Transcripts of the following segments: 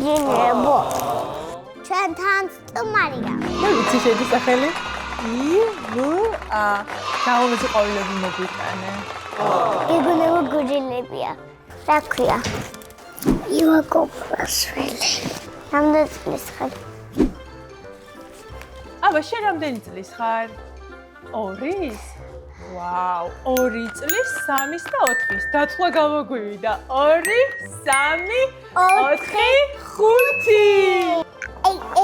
მეძინებო. ჩვენთან სტუმარია. მე ვიცი შედის სახელი. ი-ვ-ა. დაუნოზე ყვავილები მოგვიტანე. იგუნევა გუჯილებია. რა ქვია? ივაკოპრასველი. რამდენი წლის ხარ? აბა შენ რამდენი წლის ხარ? 2-ის? ვაუ, 2 წლის, 3-ის და 4-ის. დათვლა გამოგვივიდა. 2, 3, 4, 5.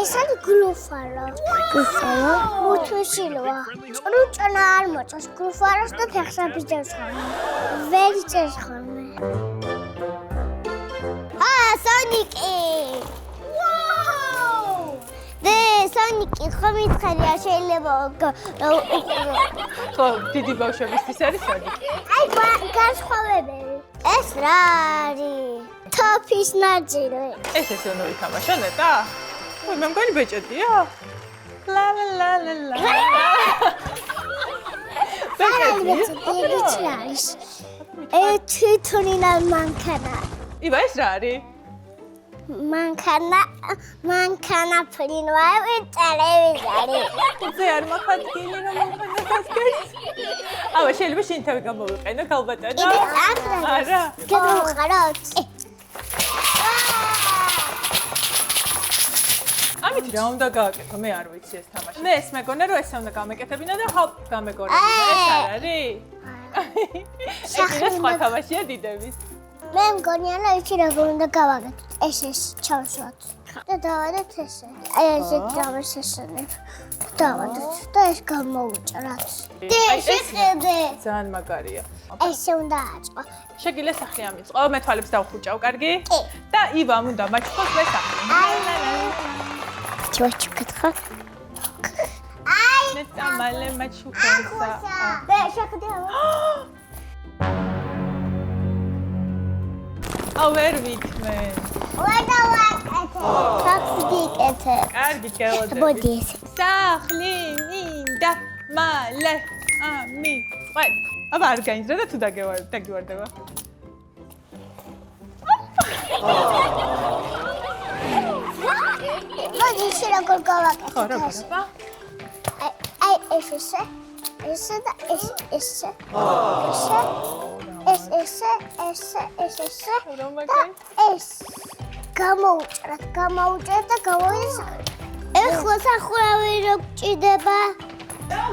ეს არის გლუფარო. გლუფარო? მუთვისილოა. ჭრუჭნა არ მოწონს გლუფაროს და ფეხს აფიძებს ხოლმე. ვერ იწევს ხოლმე. სონიკი! ვაუ! სონიკი ხომ იცხარია შეიძლება ხო, დიდი ბავშვებისთვის არის სონიკი. აი, განსხვავებები. ეს რა არის? თოფის ნაწილი. ეს უნდა ვითამაშო ნეტა? ой, მე მგონი ბეჭედია? ლა ლა ლა ლა ლა. ბეჭედი არის. თვითონინა მანქანა. იბა ეს რა არის? მანქანა ფრინვავი ტელევიზორი. ზე არ მახატკილი რომ მანქანას. აბა შეიძლება შენ თავი გამოვიყენო ქალბატონო? არა. გამოვყაროთ. ამით რა უნდა გააკეთო? მე არ ვიცი ეს თამაში. მე ეს მეგონა რომ ესე უნდა გამეკეთებინა და ჰოპ გამეგორებინა. ეს არ არის? ეს სხვა თამაშია დიდების. მე მგონია რომ იცი როგორ უნდა გავაკეთოთ. ეს ჩავსვათ. და დავადეთ ესე. აი ესე დავესესწრებ. დავადეთ და ეს გამოვუჭრათ. შეხედე. ძალიან მაგარია. ესე უნდა აწყო. შეგიძლია სახლი ამიწყო. მე თვალებს დავხუჭავ, კარგი? და ივამ უნდა მაჩხოს მე სახლი. ჩუქეთხა. მე თამალე მაჩუქესა. და შეხედე. ვერ ვიქმე. საქსი გიკეთე. კარგი ქელოდე. მოდი ესე. სახლი მინდა მალე ამიწყე. აბა არ გაინძრა და თუ დაგივარდება. მოდი ისე როგორ გავაკეთე. ხო, როგორ? აი ესე. ესე და ესე. ესე. ესე. რომ მაგარი. ეს გამოვუჭრათ და გამოვიდა. ეხლა სახურავი რო გჭირდება.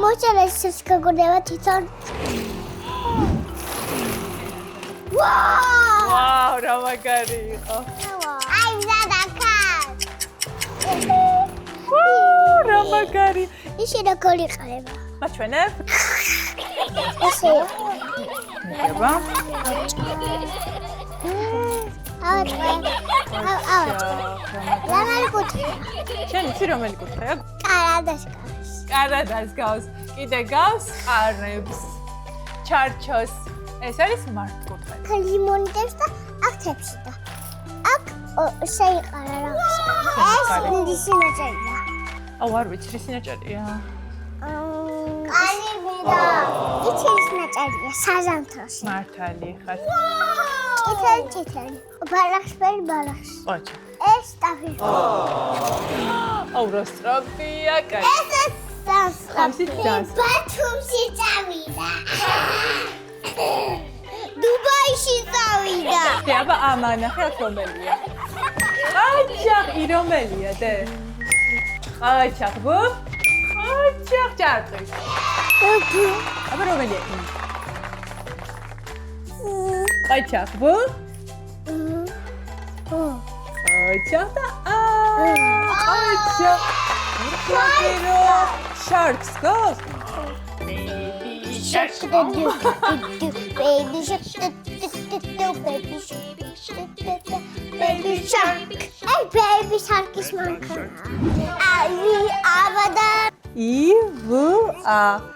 მოჭერა ეს გაგონება თვითონ. ვაუ, რა მაგარი იყო. აი ზადაკა. ვაუ, რა მაგარი. ისე როგორ იყარება? მაჩვენებ? ესე. მიგება? ლამალი კუთხე. შენ იცი რომელი კუთხეა? კარადას გავს. კარადას გავს. კიდე გავს არებს. ჩარჩოს. ეს არის მართკუთხე. ლიმონიდებს და აქტებში და აქ შეიყარა რაღაც. ეს რისინაჭერია. აუ არ ვიცი რისინაჭერია. კანი ვიდა. იცი რისინაჭერია საზამთროში. მართალი ხარ. ჭითელი. ბალახშფერი ბალახს. ოჩა. ეს სტაფი. აუ რა სტროფია კაი. ეს ხამსი დას. ბათუმში წავიდა. დუბაიში წავიდა. და აბა ამანახე აქ რომელია? აჩახ რომელია დე? აჩახ ბუ? აჩახ ჯარტი. აბა რომელია? აჩახ ბუ? აჩახ და აჩახ. Sharks go. Baby shark baby shark baby shark. Hey baby shark is my car. I abada. I-V-A.